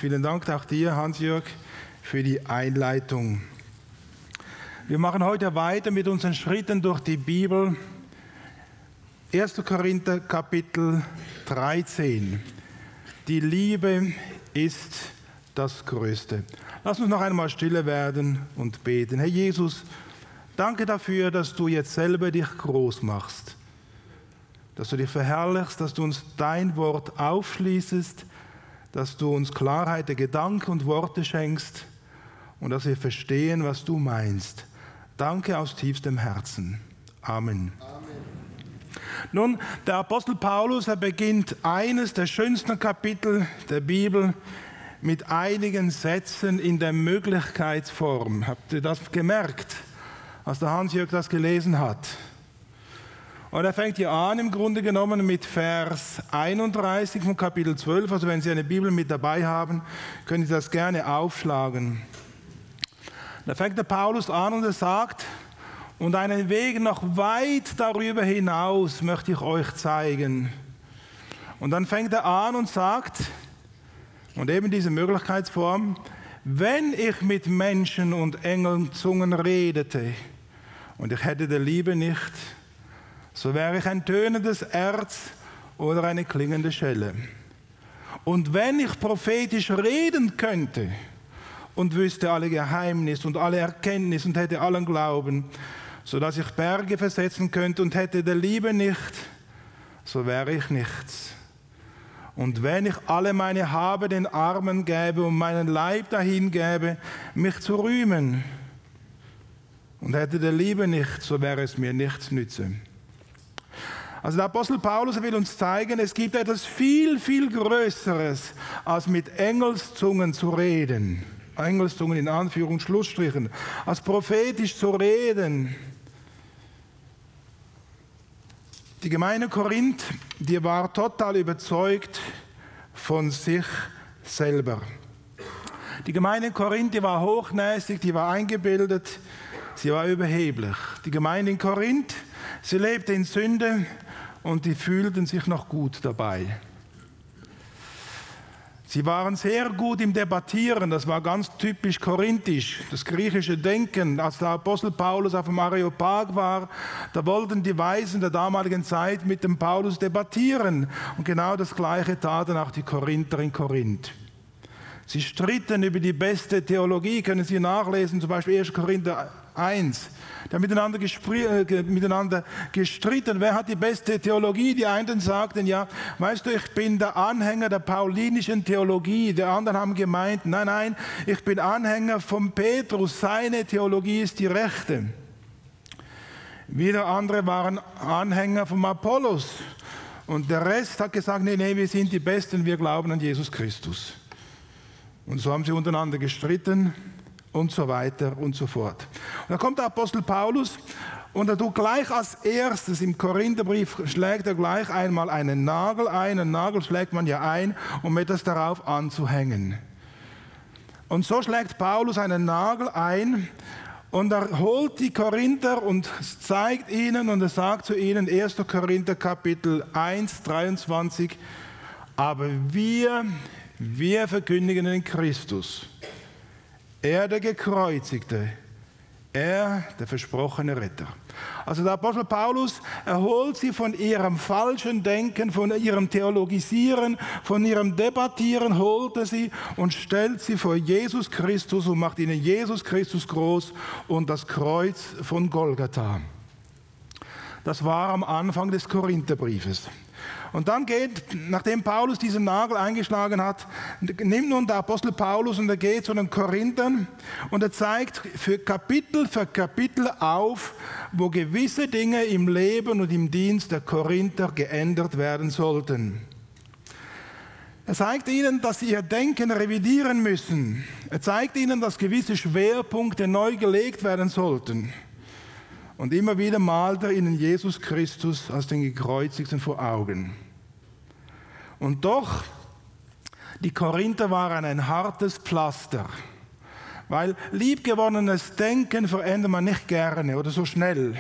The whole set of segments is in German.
vielen Dank auch dir, Hans-Jörg, für die Einleitung. Wir machen heute weiter mit unseren Schritten durch die Bibel. 1. Korinther, Kapitel 13. Die Liebe ist das Größte. Lass uns noch einmal stille werden und beten. Herr Jesus, danke dafür, dass du jetzt selber dich groß machst, dass du dich verherrlichst, dass du uns dein Wort aufschließest, dass du uns Klarheit der Gedanken und Worte schenkst und dass wir verstehen, was du meinst. Danke aus tiefstem Herzen. Amen. Nun, der Apostel Paulus, er beginnt eines der schönsten Kapitel der Bibel mit einigen Sätzen in der Möglichkeitsform. Habt ihr das gemerkt, als der Hans-Jörg das gelesen hat? Und er fängt hier an, im Grunde genommen, mit Vers 31 von Kapitel 12. Also wenn Sie eine Bibel mit dabei haben, können Sie das gerne aufschlagen. Da fängt der Paulus an und er sagt, und einen Weg noch weit darüber hinaus möchte ich euch zeigen. Und dann fängt er an und sagt, und eben diese Möglichkeitsform, wenn ich mit Menschen und Engeln Zungen redete und ich hätte die Liebe nicht, so wäre ich ein tönendes Erz oder eine klingende Schelle. Und wenn ich prophetisch reden könnte und wüsste alle Geheimnisse und alle Erkenntnis und hätte allen Glauben, sodass ich Berge versetzen könnte und hätte der Liebe nicht, so wäre ich nichts. Und wenn ich alle meine Habe den Armen gäbe und meinen Leib dahin gäbe, mich zu rühmen, und hätte der Liebe nicht, so wäre es mir nichts nütze. Also der Apostel Paulus will uns zeigen, es gibt etwas viel, viel Größeres, als mit Engelszungen zu reden. Engelszungen in Anführungs- und Schlussstrichen. Als prophetisch zu reden. Die Gemeinde Korinth, die war total überzeugt von sich selber. Die Gemeinde Korinth, die war hochnäsig, die war eingebildet, sie war überheblich. Die Gemeinde in Korinth, sie lebte in Sünde und die fühlten sich noch gut dabei. Sie waren sehr gut im Debattieren, das war ganz typisch korinthisch, das griechische Denken. Als der Apostel Paulus auf dem Areopag war, da wollten die Weisen der damaligen Zeit mit dem Paulus debattieren. Und genau das Gleiche taten auch die Korinther in Korinth. Sie stritten über die beste Theologie, können Sie nachlesen, zum Beispiel 1. Korinther 1. Da miteinander gestritten, wer hat die beste Theologie? Die einen sagten, ja, weißt du, ich bin der Anhänger der paulinischen Theologie. Die anderen haben gemeint, nein, nein, ich bin Anhänger von Petrus, seine Theologie ist die rechte. Wieder andere waren Anhänger von Apollos. Und der Rest hat gesagt, nee, nee, wir sind die Besten, wir glauben an Jesus Christus. Und so haben sie untereinander gestritten und so weiter und so fort. Und dann kommt der Apostel Paulus und er tut gleich als erstes im Korintherbrief, schlägt er gleich einmal einen Nagel ein. Einen Nagel schlägt man ja ein, um etwas darauf anzuhängen. Und so schlägt Paulus einen Nagel ein und er holt die Korinther und zeigt ihnen und er sagt zu ihnen, 1. Korinther Kapitel 1, 23, aber wir verkündigen den Christus, er der Gekreuzigte, er der versprochene Retter. Also der Apostel Paulus erholt sie von ihrem falschen Denken, von ihrem Theologisieren, von ihrem Debattieren, holt er sie und stellt sie vor Jesus Christus und macht ihnen Jesus Christus groß und das Kreuz von Golgatha. Das war am Anfang des Korintherbriefes. Und dann geht, nachdem Paulus diesen Nagel eingeschlagen hat, nimmt nun der Apostel Paulus und er geht zu den Korinthern und er zeigt für Kapitel auf, wo gewisse Dinge im Leben und im Dienst der Korinther geändert werden sollten. Er zeigt ihnen, dass sie ihr Denken revidieren müssen. Er zeigt ihnen, dass gewisse Schwerpunkte neu gelegt werden sollten. Und immer wieder malt er ihnen Jesus Christus als den Gekreuzigten vor Augen. Und doch, die Korinther waren ein hartes Pflaster, weil liebgewonnenes Denken verändert man nicht gerne oder so schnell.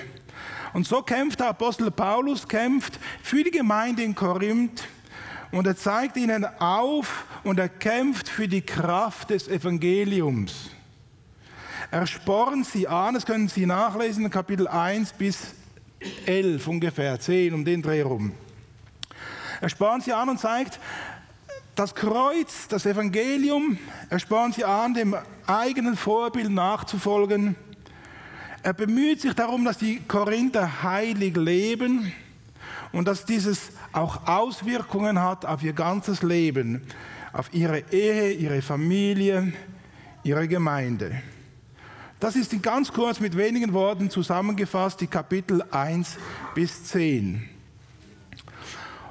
Und so kämpft der Apostel Paulus für die Gemeinde in Korinth Und er zeigt ihnen auf und er kämpft für die Kraft des Evangeliums. Er spornt sie an, das können Sie nachlesen in Kapitel 1 bis 11 ungefähr, 10 um den Dreh rum. Er spornt sie an und zeigt, das Kreuz, das Evangelium, er spornt sie an, dem eigenen Vorbild nachzufolgen. Er bemüht sich darum, dass die Korinther heilig leben und dass dieses auch Auswirkungen hat auf ihr ganzes Leben, auf ihre Ehe, ihre Familie, ihre Gemeinde. Das ist ganz kurz mit wenigen Worten zusammengefasst, die Kapitel 1 bis 10.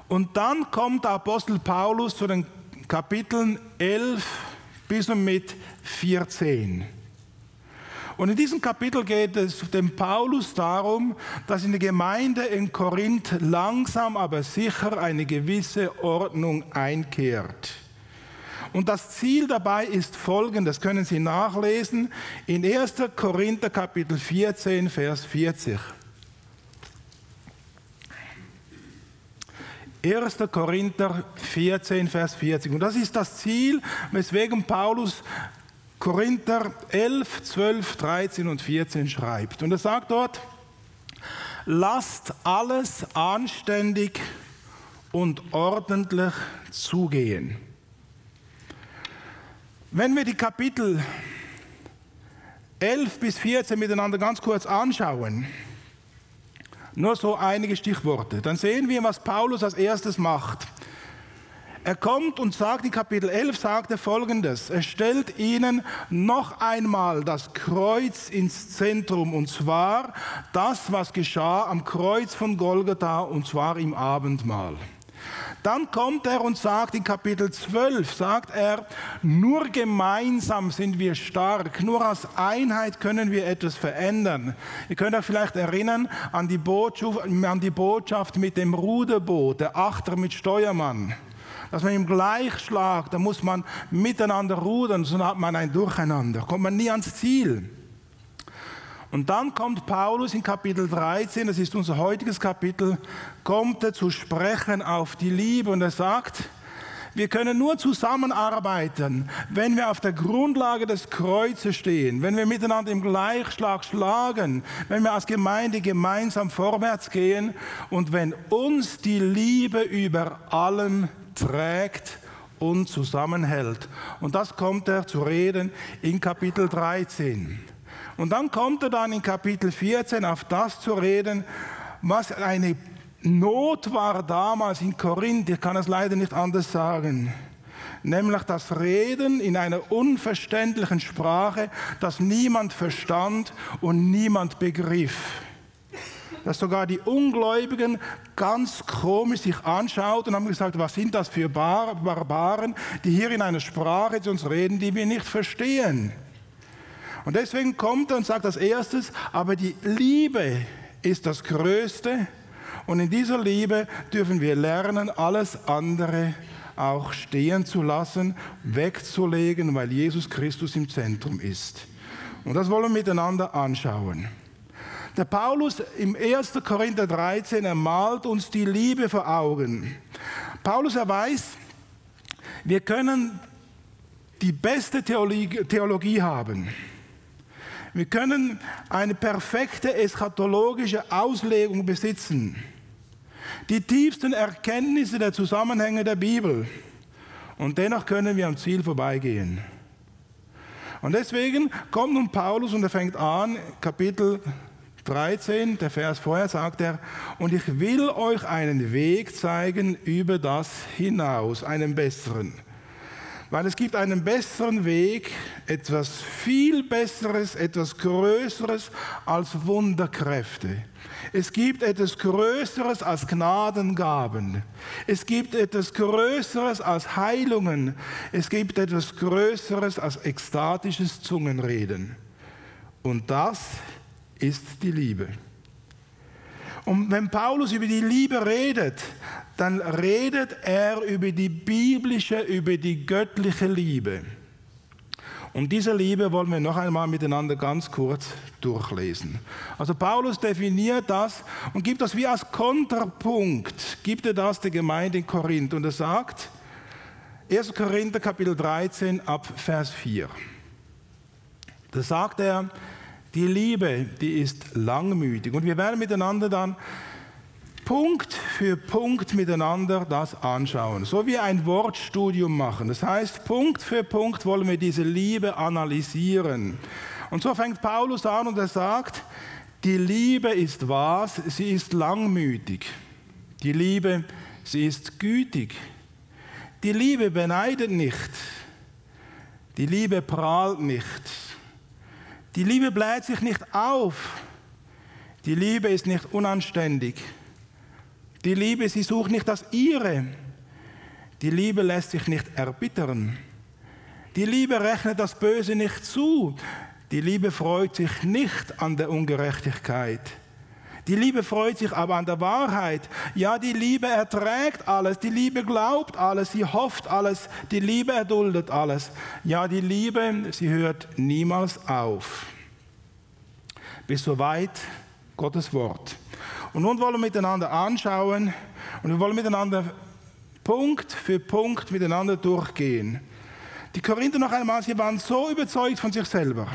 Und dann kommt der Apostel Paulus zu den Kapiteln 11 bis und mit 14. Und in diesem Kapitel geht es dem Paulus darum, dass in der Gemeinde in Korinth langsam aber sicher eine gewisse Ordnung einkehrt. Und das Ziel dabei ist folgendes, können Sie nachlesen in 1. Korinther Kapitel 14, Vers 40. 1. Korinther 14, Vers 40. Und das ist das Ziel, weswegen Paulus Korinther 11, 12, 13 und 14 schreibt. Und er sagt dort, lasst alles anständig und ordentlich zugehen. Wenn wir die Kapitel 11 bis 14 miteinander ganz kurz anschauen, nur so einige Stichworte, dann sehen wir, was Paulus als erstes macht. Er kommt und sagt, in Kapitel 11 sagt er Folgendes, er stellt ihnen noch einmal das Kreuz ins Zentrum, und zwar das, was geschah am Kreuz von Golgatha, und zwar im Abendmahl. Dann kommt er und sagt in Kapitel 12, sagt er, nur gemeinsam sind wir stark, nur als Einheit können wir etwas verändern. Ihr könnt euch vielleicht erinnern an die Botschaft mit dem Ruderboot, der Achter mit Steuermann. Dass man im Gleichschlag, da muss man miteinander rudern, sonst hat man ein Durcheinander, kommt man nie ans Ziel. Und dann kommt Paulus in Kapitel 13, das ist unser heutiges Kapitel, kommt er zu sprechen auf die Liebe und er sagt, wir können nur zusammenarbeiten, wenn wir auf der Grundlage des Kreuzes stehen, wenn wir miteinander im Gleichschlag schlagen, wenn wir als Gemeinde gemeinsam vorwärts gehen und wenn uns die Liebe über allem trägt und zusammenhält. Und das kommt er zu reden in Kapitel 13. Und dann kommt er dann in Kapitel 14 auf das zu reden, was eine Not war damals in Korinth, ich kann es leider nicht anders sagen, nämlich das Reden in einer unverständlichen Sprache, das niemand verstand und niemand begriff. Dass sogar die Ungläubigen ganz komisch sich anschauten und haben gesagt, was sind das für Barbaren, die hier in einer Sprache zu uns reden, die wir nicht verstehen. Und deswegen kommt er und sagt als erstes, aber die Liebe ist das Größte und in dieser Liebe dürfen wir lernen, alles andere auch stehen zu lassen, wegzulegen, weil Jesus Christus im Zentrum ist. Und das wollen wir miteinander anschauen. Der Paulus im 1. Korinther 13, er malt uns die Liebe vor Augen. Paulus, er weiß, wir können die beste Theologie haben. Wir können eine perfekte eschatologische Auslegung besitzen, die tiefsten Erkenntnisse der Zusammenhänge der Bibel. Und dennoch können wir am Ziel vorbeigehen. Und deswegen kommt nun Paulus und er fängt an, Kapitel 13, der Vers vorher sagt er, und ich will euch einen Weg zeigen über das hinaus, einen besseren. Weil es gibt einen besseren Weg, etwas viel Besseres, etwas Größeres als Wunderkräfte. Es gibt etwas Größeres als Gnadengaben. Es gibt etwas Größeres als Heilungen. Es gibt etwas Größeres als ekstatisches Zungenreden. Und das ist die Liebe. Und wenn Paulus über die Liebe redet, dann redet er über die biblische, über die göttliche Liebe. Und diese Liebe wollen wir noch einmal miteinander ganz kurz durchlesen. Also Paulus definiert das und gibt das wie als Konterpunkt, gibt er das der Gemeinde in Korinth. Und er sagt, 1. Korinther Kapitel 13 ab Vers 4. Da sagt er, die Liebe, die ist langmütig. Und wir werden miteinander dann Punkt für Punkt miteinander das anschauen, so wie ein Wortstudium machen. Das heißt, Punkt für Punkt wollen wir diese Liebe analysieren. Und so fängt Paulus an und er sagt, die Liebe ist was? Sie ist langmütig. Die Liebe, sie ist gütig. Die Liebe beneidet nicht. Die Liebe prahlt nicht. Die Liebe bläht sich nicht auf. Die Liebe ist nicht unanständig. Die Liebe, sie sucht nicht das Ihre. Die Liebe lässt sich nicht erbittern. Die Liebe rechnet das Böse nicht zu. Die Liebe freut sich nicht an der Ungerechtigkeit. Die Liebe freut sich aber an der Wahrheit. Ja, die Liebe erträgt alles. Die Liebe glaubt alles. Sie hofft alles. Die Liebe erduldet alles. Ja, die Liebe, sie hört niemals auf. Bis soweit Gottes Wort. Und nun wollen wir miteinander anschauen und wir wollen miteinander Punkt für Punkt miteinander durchgehen. Die Korinther noch einmal, sie waren so überzeugt von sich selber.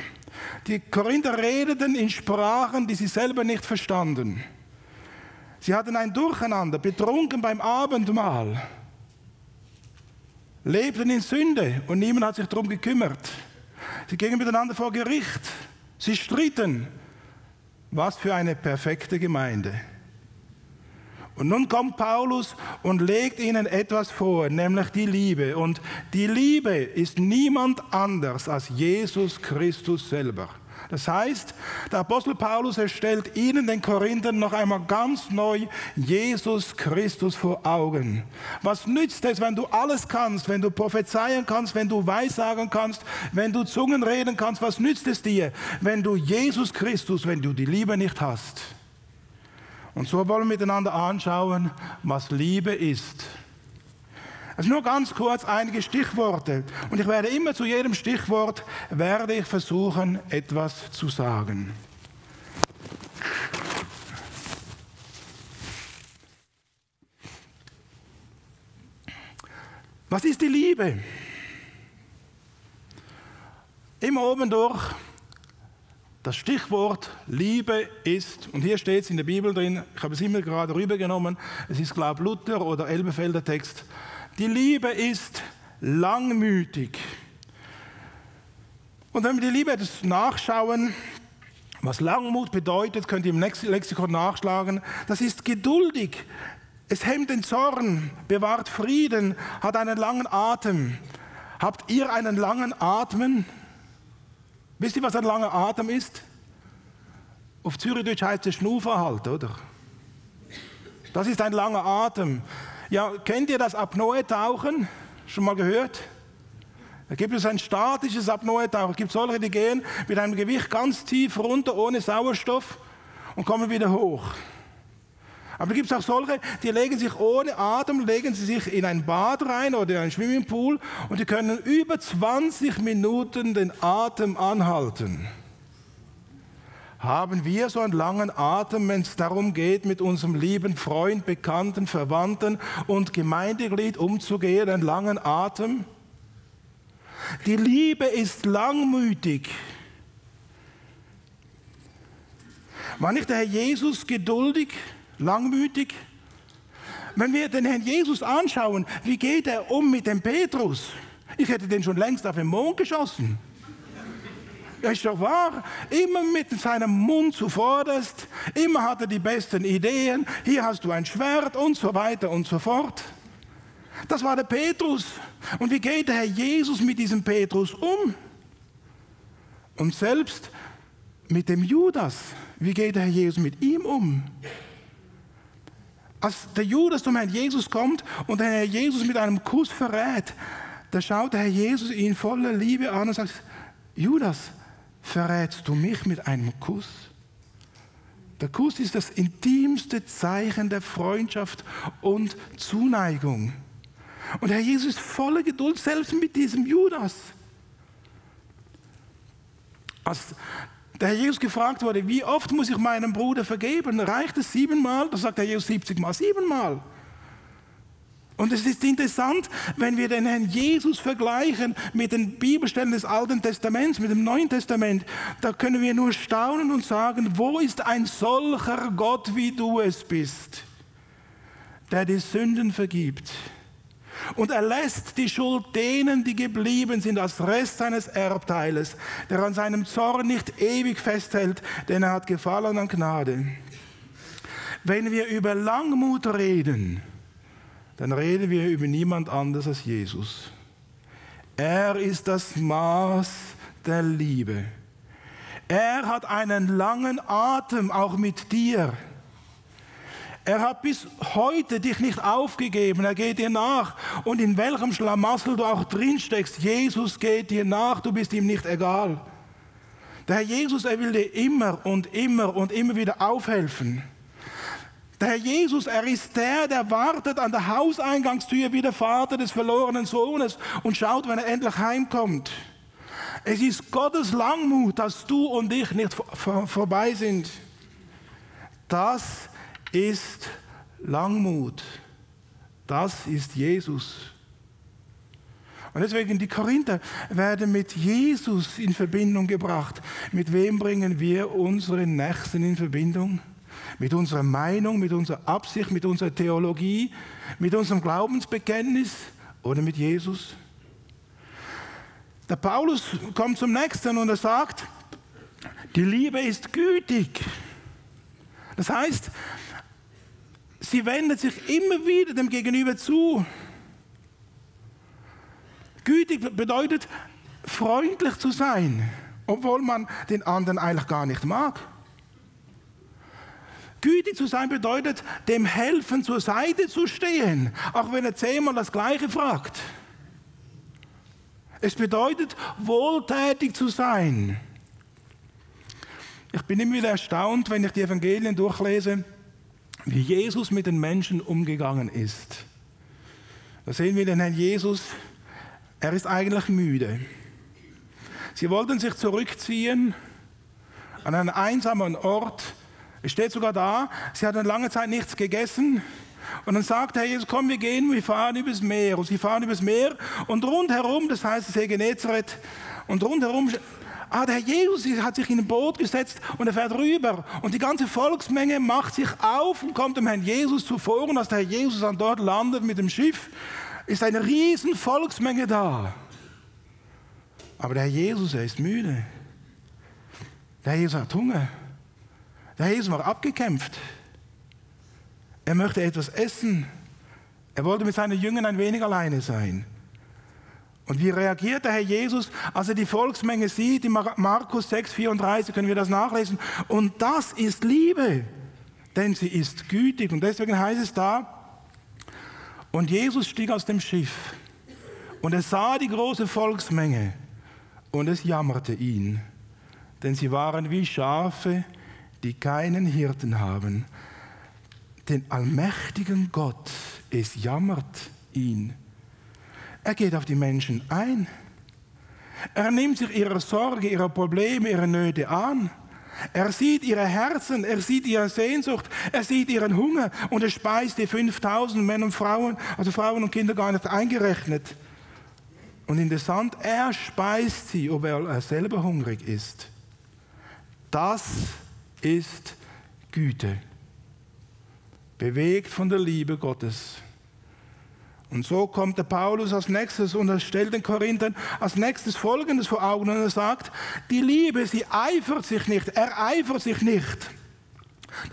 Die Korinther redeten in Sprachen, die sie selber nicht verstanden. Sie hatten ein Durcheinander, betrunken beim Abendmahl, lebten in Sünde und niemand hat sich darum gekümmert. Sie gingen miteinander vor Gericht, sie stritten. Was für eine perfekte Gemeinde. Und nun kommt Paulus und legt ihnen etwas vor, nämlich die Liebe. Und die Liebe ist niemand anders als Jesus Christus selber. Das heißt, der Apostel Paulus stellt ihnen, den Korinthern, noch einmal ganz neu Jesus Christus vor Augen. Was nützt es, wenn du alles kannst, wenn du prophezeien kannst, wenn du weissagen kannst, wenn du Zungen reden kannst, was nützt es dir, wenn du Jesus Christus, wenn du die Liebe nicht hast? Und so wollen wir miteinander anschauen, was Liebe ist. Also nur ganz kurz einige Stichworte. Und ich werde immer zu jedem Stichwort versuchen, etwas zu sagen. Was ist die Liebe? Immer oben durch das Stichwort Liebe ist, und hier steht es in der Bibel drin, ich habe es immer gerade rübergenommen, es ist, glaube ich, Luther oder Elberfelder Text. Die Liebe ist langmütig. Und wenn wir die Liebe etwas nachschauen, was Langmut bedeutet, könnt ihr im Lexikon nachschlagen. Das ist geduldig. Es hemmt den Zorn, bewahrt Frieden, hat einen langen Atem. Habt ihr einen langen Atem? Wisst ihr, was ein langer Atem ist? Auf Zürichdeutsch heißt es Schnufer halt, oder? Das ist ein langer Atem. Ja, kennt ihr das Apnoe-Tauchen? Schon mal gehört? Da gibt es ein statisches Apnoe-Tauchen. Es gibt solche, die gehen mit einem Gewicht ganz tief runter, ohne Sauerstoff und kommen wieder hoch. Aber da gibt es auch solche, die legen sich ohne Atem, legen sie sich in ein Bad rein oder in einen Swimmingpool und die können über 20 Minuten den Atem anhalten. Haben wir so einen langen Atem, wenn es darum geht, mit unserem lieben Freund, Bekannten, Verwandten und Gemeindeglied umzugehen, einen langen Atem? Die Liebe ist langmütig. War nicht der Herr Jesus geduldig, langmütig? Wenn wir den Herrn Jesus anschauen, wie geht er um mit dem Petrus? Ich hätte den schon längst auf den Mond geschossen. Ja, ist doch wahr. Immer mit seinem Mund zuvorderst. Immer hat er die besten Ideen. Hier hast du ein Schwert und so weiter und so fort. Das war der Petrus. Und wie geht der Herr Jesus mit diesem Petrus um? Und selbst mit dem Judas, wie geht der Herr Jesus mit ihm um? Als der Judas zum Herrn Jesus kommt und der Herr Jesus mit einem Kuss verrät, da schaut der Herr Jesus ihn voller Liebe an und sagt, Judas, verrätst du mich mit einem Kuss? Der Kuss ist das intimste Zeichen der Freundschaft und Zuneigung. Und Herr Jesus ist voller Geduld, selbst mit diesem Judas. Als der Herr Jesus gefragt wurde, wie oft muss ich meinem Bruder vergeben? Reicht es 7-mal? Da sagt der Jesus 70-mal, 7-mal. Und es ist interessant, wenn wir den Herrn Jesus vergleichen mit den Bibelstellen des Alten Testaments, mit dem Neuen Testament, da können wir nur staunen und sagen, wo ist ein solcher Gott, wie du es bist, der die Sünden vergibt. Und er lässt die Schuld denen, die geblieben sind, als Rest seines Erbteiles, der an seinem Zorn nicht ewig festhält, denn er hat Gefallen an Gnade. Wenn wir über Langmut reden, dann reden wir über niemand anderes als Jesus. Er ist das Maß der Liebe. Er hat einen langen Atem auch mit dir. Er hat bis heute dich nicht aufgegeben, er geht dir nach. Und in welchem Schlamassel du auch drinsteckst, Jesus geht dir nach, du bist ihm nicht egal. Der Herr Jesus, er will dir immer und immer und immer wieder aufhelfen. Der Herr Jesus, er ist der wartet an der Hauseingangstür wie der Vater des verlorenen Sohnes und schaut, wenn er endlich heimkommt. Es ist Gottes Langmut, dass du und ich nicht vorbei sind. Das ist Langmut. Das ist Jesus. Und deswegen, die Korinther werden mit Jesus in Verbindung gebracht. Mit wem bringen wir unseren Nächsten in Verbindung? Mit unserer Meinung, mit unserer Absicht, mit unserer Theologie, mit unserem Glaubensbekenntnis oder mit Jesus? Der Paulus kommt zum Nächsten und er sagt, die Liebe ist gütig. Das heißt, sie wendet sich immer wieder dem Gegenüber zu. Gütig bedeutet, freundlich zu sein, obwohl man den anderen eigentlich gar nicht mag. Gütig zu sein bedeutet, dem helfen, zur Seite zu stehen, auch wenn er 10-mal das Gleiche fragt. Es bedeutet, wohltätig zu sein. Ich bin immer wieder erstaunt, wenn ich die Evangelien durchlese, wie Jesus mit den Menschen umgegangen ist. Da sehen wir den Herrn Jesus, er ist eigentlich müde. Sie wollten sich zurückziehen an einen einsamen Ort. Es steht sogar da, sie hatten lange Zeit nichts gegessen. Und dann sagt der Herr Jesus, komm, wir gehen, wir fahren übers Meer. Und sie fahren übers Meer und rundherum, das heißt See Genezareth, und rundherum, der Herr Jesus hat sich in ein Boot gesetzt und er fährt rüber. Und die ganze Volksmenge macht sich auf und kommt dem Herrn Jesus zuvor. Und als der Herr Jesus dann dort landet mit dem Schiff, ist eine riesen Volksmenge da. Aber der Herr Jesus, er ist müde. Der Herr Jesus hat Hunger. Der Herr Jesus war abgekämpft. Er möchte etwas essen. Er wollte mit seinen Jüngern ein wenig alleine sein. Und wie reagiert der Herr Jesus, als er die Volksmenge sieht? In Markus 6,34 können wir das nachlesen. Und das ist Liebe, denn sie ist gütig. Und deswegen heißt es da, und Jesus stieg aus dem Schiff und er sah die große Volksmenge und es jammerte ihn, denn sie waren wie Schafe, die keinen Hirten haben. Den allmächtigen Gott, es jammert ihn. Er geht auf die Menschen ein. Er nimmt sich ihrer Sorge, ihrer Probleme, ihrer Nöte an. Er sieht ihre Herzen, er sieht ihre Sehnsucht, er sieht ihren Hunger und er speist die 5000 Männer und Frauen, also Frauen und Kinder gar nicht eingerechnet. Und interessant, er speist sie, obwohl er selber hungrig ist. Das ist Güte, bewegt von der Liebe Gottes. Und so kommt der Paulus als nächstes und er stellt den Korinthern als nächstes Folgendes vor Augen und er sagt, die Liebe, sie eifert sich nicht, ereifert sich nicht.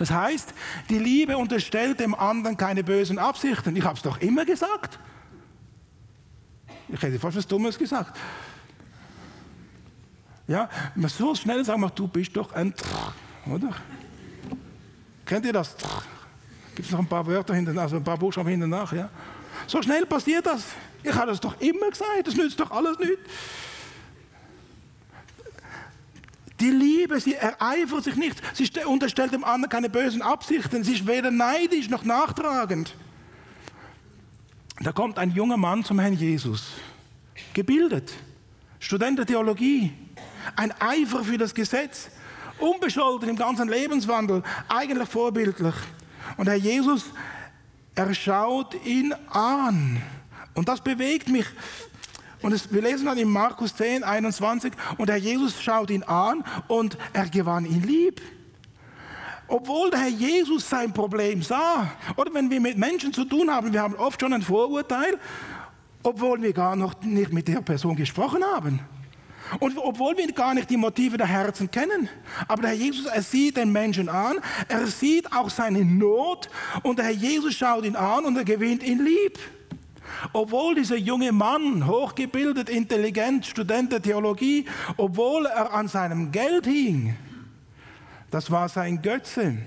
Das heißt, die Liebe unterstellt dem anderen keine bösen Absichten. Ich habe es doch immer gesagt. Ich hätte fast was Dummes gesagt. Ja, man so schnell sagen, du bist doch ein oder? Kennt ihr das? Gibt es noch ein paar Wörter hinten, also ein paar Buchstaben hinten nach, ja? So schnell passiert das. Ich habe das doch immer gesagt, das nützt doch alles nicht. Die Liebe, sie ereifert sich nicht. Sie unterstellt dem anderen keine bösen Absichten. Sie ist weder neidisch noch nachtragend. Da kommt ein junger Mann zum Herrn Jesus. Gebildet. Student der Theologie. ein Eifer für das Gesetz, unbescholten im ganzen Lebenswandel, eigentlich vorbildlich. Und Herr Jesus, er schaut ihn an. Und das bewegt mich. Und wir lesen dann in Markus 10, 21, und Herr Jesus schaut ihn an und er gewann ihn lieb. Obwohl der Herr Jesus sein Problem sah, oder wenn wir mit Menschen zu tun haben, wir haben oft schon ein Vorurteil, obwohl wir gar noch nicht mit der Person gesprochen haben. Und obwohl wir gar nicht die Motive der Herzen kennen. Aber der Herr Jesus, er sieht den Menschen an, er sieht auch seine Not und der Herr Jesus schaut ihn an und er gewinnt ihn lieb. Obwohl dieser junge Mann, hochgebildet, intelligent, Student der Theologie, obwohl er an seinem Geld hing, das war sein Götze.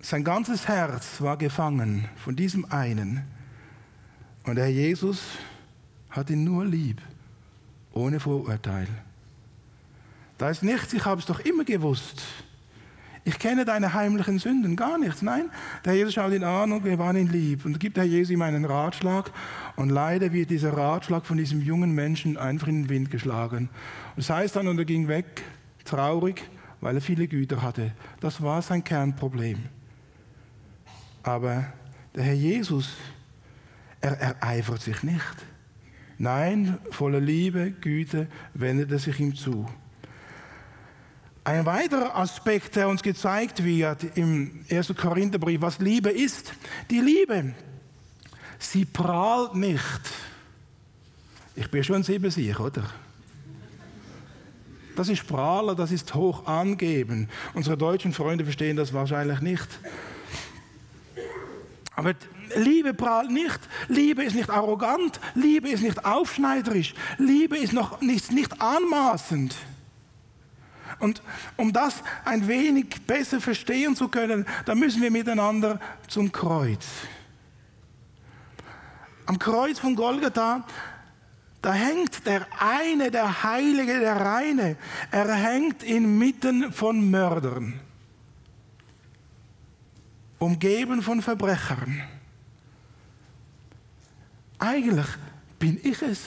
Sein ganzes Herz war gefangen von diesem einen. Und der Herr Jesus hat ihn nur lieb, ohne Vorurteil. Da ist nichts, ich habe es doch immer gewusst. Ich kenne deine heimlichen Sünden, gar nichts. Nein, der Herr Jesus schaut ihn an und gewann ihn lieb. Und gibt der Herr Jesus ihm einen Ratschlag. Und leider wird dieser Ratschlag von diesem jungen Menschen einfach in den Wind geschlagen. Und das heißt dann, und er ging weg, traurig, weil er viele Güter hatte. Das war sein Kernproblem. Aber der Herr Jesus, er ereifert sich nicht. Nein, voller Liebe, Güte wendet er sich ihm zu. Ein weiterer Aspekt, der uns gezeigt wird im 1. Korintherbrief, was Liebe ist. Die Liebe, sie prahlt nicht. Ich bin schon sehr sicher, oder? Das ist Prahler, das ist hoch angeben. Unsere deutschen Freunde verstehen das wahrscheinlich nicht. Aber Liebe prahlt nicht. Liebe ist nicht arrogant. Liebe ist nicht aufschneiderisch. Liebe ist nicht anmaßend. Und um das ein wenig besser verstehen zu können, da müssen wir miteinander zum Kreuz. Am Kreuz von Golgatha, da hängt der eine, der Heilige, der Reine. Er hängt inmitten von Mördern, umgeben von Verbrechern. Eigentlich bin ich es.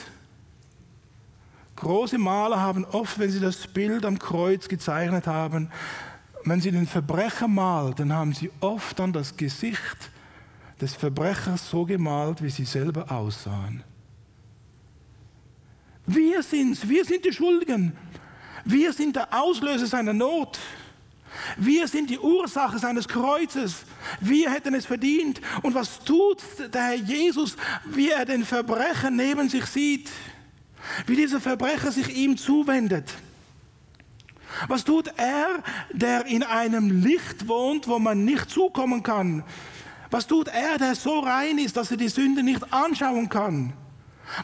Große Maler haben oft, wenn sie das Bild am Kreuz gezeichnet haben, wenn sie den Verbrecher malen, dann haben sie oft dann das Gesicht des Verbrechers so gemalt, wie sie selber aussahen. Wir sind's, wir sind die Schuldigen. Wir sind der Auslöser seiner Not. Wir sind die Ursache seines Kreuzes. Wir hätten es verdient. Und was tut der Herr Jesus, wie er den Verbrecher neben sich sieht? Wie dieser Verbrecher sich ihm zuwendet. Was tut er, der in einem Licht wohnt, wo man nicht zukommen kann? Was tut er, der so rein ist, dass er die Sünde nicht anschauen kann?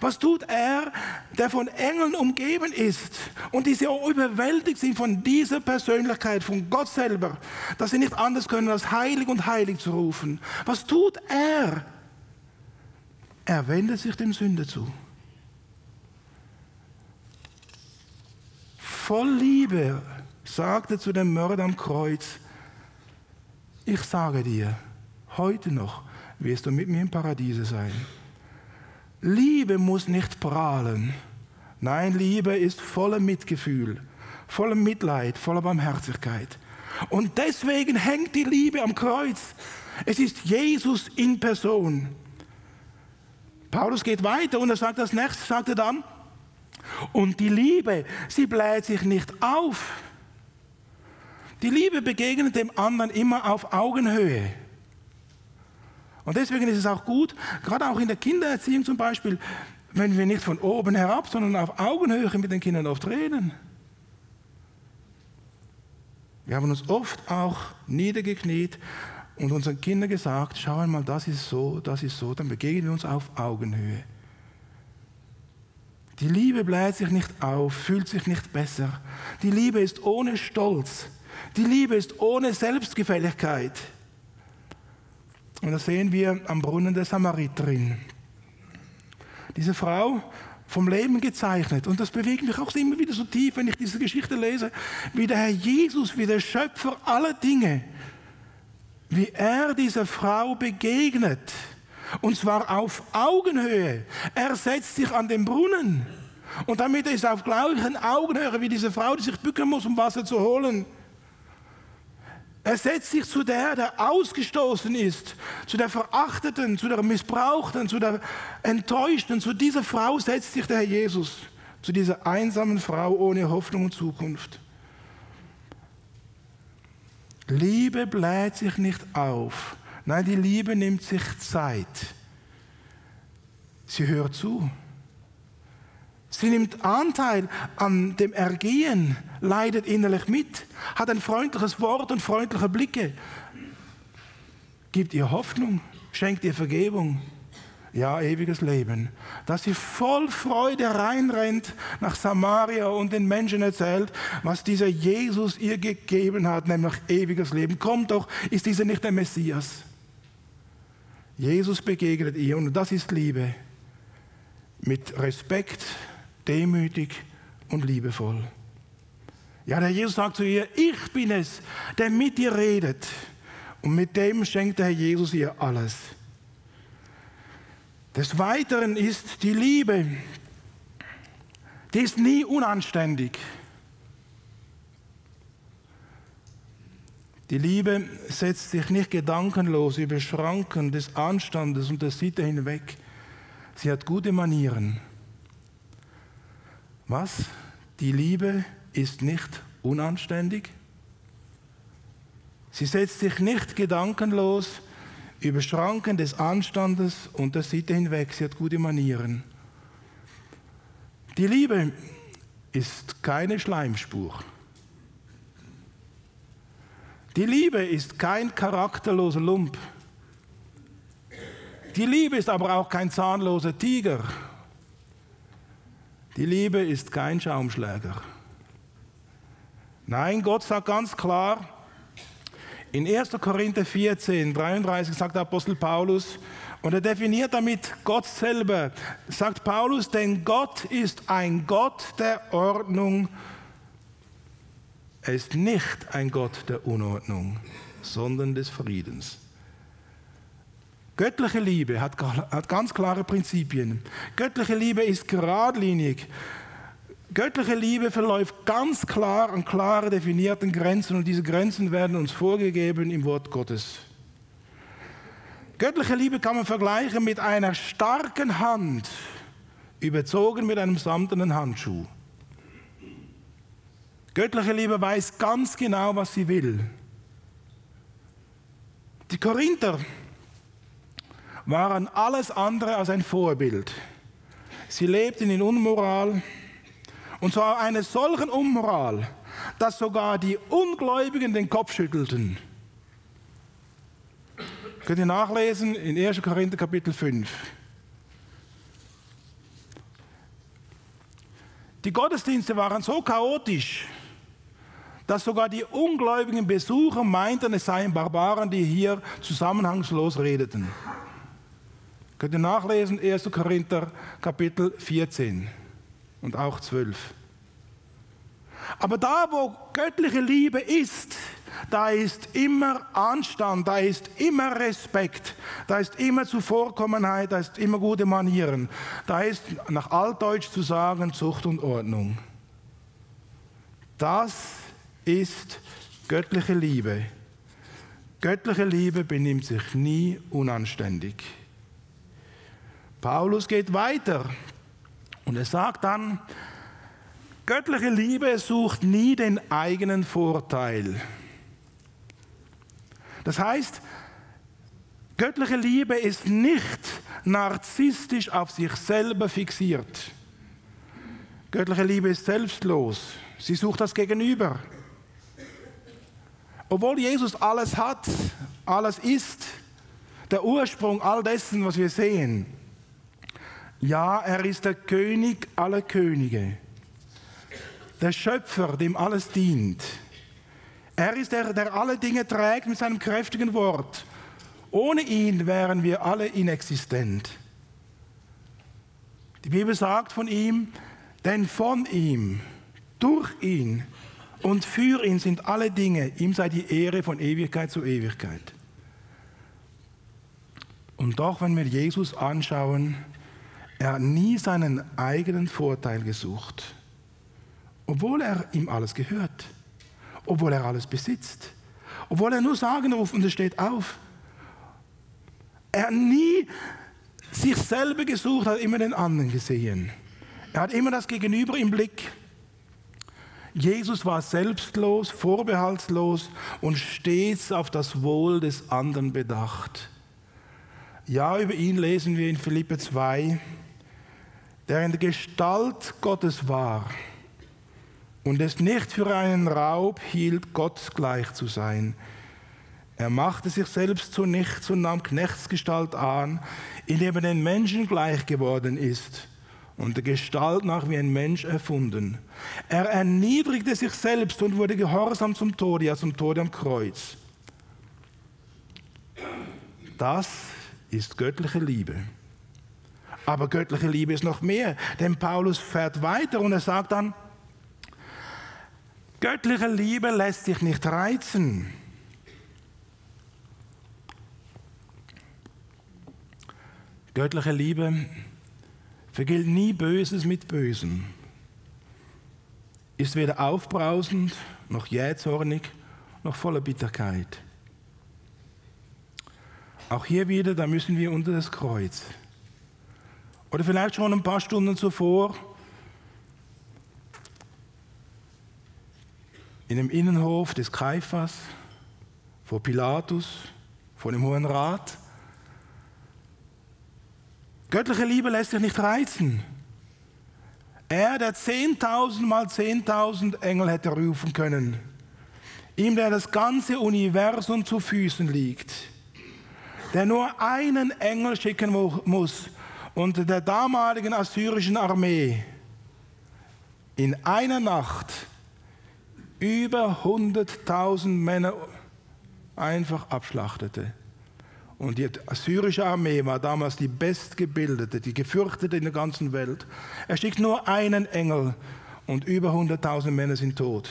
Was tut er, der von Engeln umgeben ist und die so überwältigt sind von dieser Persönlichkeit, von Gott selber, dass sie nicht anders können, als heilig und heilig zu rufen? Was tut er? Er wendet sich dem Sünder zu. Voll Liebe sagte zu dem Mörder am Kreuz: Ich sage dir, heute noch wirst du mit mir im Paradiese sein. Liebe muss nicht prahlen. Nein, Liebe ist voller Mitgefühl, voller Mitleid, voller Barmherzigkeit. Und deswegen hängt die Liebe am Kreuz. Es ist Jesus in Person. Paulus geht weiter und er sagt das nächste, sagt er dann: Und die Liebe, sie bläht sich nicht auf. Die Liebe begegnet dem anderen immer auf Augenhöhe. Und deswegen ist es auch gut, gerade auch in der Kindererziehung zum Beispiel, wenn wir nicht von oben herab, sondern auf Augenhöhe mit den Kindern oft reden. Wir haben uns oft auch niedergekniet und unseren Kindern gesagt: Schau einmal, das ist so, dann begegnen wir uns auf Augenhöhe. Die Liebe bläht sich nicht auf, fühlt sich nicht besser. Die Liebe ist ohne Stolz. Die Liebe ist ohne Selbstgefälligkeit. Und das sehen wir am Brunnen der Samariterin. Diese Frau, vom Leben gezeichnet. Und das bewegt mich auch immer wieder so tief, wenn ich diese Geschichte lese, wie der Herr Jesus, wie der Schöpfer aller Dinge, wie er dieser Frau begegnet. Und zwar auf Augenhöhe. Er setzt sich an den Brunnen Und damit ist er auf gleichen Augenhöhe wie diese Frau, die sich bücken muss, um Wasser zu holen. Er setzt sich zu der ausgestoßen ist, zu der Verachteten, zu der Missbrauchten, zu der Enttäuschten. Zu dieser Frau setzt sich der Herr Jesus, zu dieser einsamen Frau ohne Hoffnung und Zukunft. Liebe bläht sich nicht auf. Nein, die Liebe nimmt sich Zeit. Sie hört zu. Sie nimmt Anteil an dem Ergehen, leidet innerlich mit, hat ein freundliches Wort und freundliche Blicke, gibt ihr Hoffnung, schenkt ihr Vergebung, ja, ewiges Leben. Dass sie voll Freude reinrennt nach Samaria und den Menschen erzählt, was dieser Jesus ihr gegeben hat, nämlich ewiges Leben. Kommt doch, ist dieser nicht der Messias? Jesus begegnet ihr und das ist Liebe. Mit Respekt, demütig und liebevoll. Ja, der Jesus sagt zu ihr, ich bin es, der mit dir redet. Und mit dem schenkt der Herr Jesus ihr alles. Des Weiteren ist die Liebe, die ist nie unanständig. Die Liebe setzt sich nicht gedankenlos über Schranken des Anstandes und der Sitte hinweg. Sie hat gute Manieren. Was? Die Liebe ist nicht unanständig? Sie setzt sich nicht gedankenlos über Schranken des Anstandes und der Sitte hinweg. Sie hat gute Manieren. Die Liebe ist keine Schleimspur. Die Liebe ist kein charakterloser Lump. Die Liebe ist aber auch kein zahnloser Tiger. Die Liebe ist kein Schaumschläger. Nein, Gott sagt ganz klar, in 1. Korinther 14, 33 sagt der Apostel Paulus, und er definiert damit Gott selber, sagt Paulus, denn Gott ist ein Gott der Ordnung. Er ist nicht ein Gott der Unordnung, sondern des Friedens. Göttliche Liebe hat ganz klare Prinzipien. Göttliche Liebe ist geradlinig. Göttliche Liebe verläuft ganz klar an klare definierten Grenzen und diese Grenzen werden uns vorgegeben im Wort Gottes. Göttliche Liebe kann man vergleichen mit einer starken Hand, überzogen mit einem samtenen Handschuh. Göttliche Liebe weiß ganz genau, was sie will. Die Korinther waren alles andere als ein Vorbild. Sie lebten in Unmoral, und zwar einer solchen Unmoral, dass sogar die Ungläubigen den Kopf schüttelten. Könnt ihr nachlesen in 1. Korinther Kapitel 5. Die Gottesdienste waren so chaotisch, dass sogar die ungläubigen Besucher meinten, es seien Barbaren, die hier zusammenhangslos redeten. Könnt ihr nachlesen, 1. Korinther Kapitel 14 und auch 12. Aber da, wo göttliche Liebe ist, da ist immer Anstand, da ist immer Respekt, da ist immer Zuvorkommenheit, da ist immer gute Manieren. Da ist, nach Altdeutsch zu sagen, Zucht und Ordnung. Das ist göttliche Liebe. Göttliche Liebe benimmt sich nie unanständig. Paulus geht weiter und er sagt dann, göttliche Liebe sucht nie den eigenen Vorteil. Das heißt, göttliche Liebe ist nicht narzisstisch auf sich selber fixiert. Göttliche Liebe ist selbstlos. Sie sucht das Gegenüber. Obwohl Jesus alles hat, alles ist, der Ursprung all dessen, was wir sehen. Ja, er ist der König aller Könige, der Schöpfer, dem alles dient. Er ist der, der alle Dinge trägt mit seinem kräftigen Wort. Ohne ihn wären wir alle inexistent. Die Bibel sagt von ihm, denn von ihm, durch ihn und für ihn sind alle Dinge, ihm sei die Ehre von Ewigkeit zu Ewigkeit. Und doch, wenn wir Jesus anschauen, Er hat nie seinen eigenen Vorteil gesucht, obwohl er ihm alles gehört, obwohl er alles besitzt, obwohl er nur sagen ruft und es steht auf. Er hat nie sich selber gesucht, hat immer den anderen gesehen. Er hat immer das Gegenüber im Blick. Jesus war selbstlos, vorbehaltslos und stets auf das Wohl des anderen bedacht. Ja, über ihn lesen wir in Philipper 2, der in der Gestalt Gottes war und es nicht für einen Raub hielt, Gott gleich zu sein. Er machte sich selbst zu nichts und nahm Knechtsgestalt an, indem er den Menschen gleich geworden ist und der Gestalt nach wie ein Mensch erfunden. Er erniedrigte sich selbst und wurde gehorsam zum Tode, ja zum Tode am Kreuz. Das ist göttliche Liebe. Aber göttliche Liebe ist noch mehr, denn Paulus fährt weiter und er sagt dann, göttliche Liebe lässt sich nicht reizen. Göttliche Liebe vergilt nie Böses mit Bösem, ist weder aufbrausend, noch jähzornig, noch voller Bitterkeit. Auch hier wieder, da müssen wir unter das Kreuz. Oder vielleicht schon ein paar Stunden zuvor, in dem Innenhof des Kaiphas, vor Pilatus, vor dem Hohen Rat. Göttliche Liebe lässt sich nicht reizen. Er, der 10.000 mal 10.000 Engel hätte rufen können, ihm, der das ganze Universum zu Füßen liegt, der nur einen Engel schicken muss unter der damaligen assyrischen Armee in einer Nacht über 100.000 Männer einfach abschlachtete. Und die assyrische Armee war damals die bestgebildete, die gefürchtete in der ganzen Welt. Er schickt nur einen Engel und über 100.000 Männer sind tot.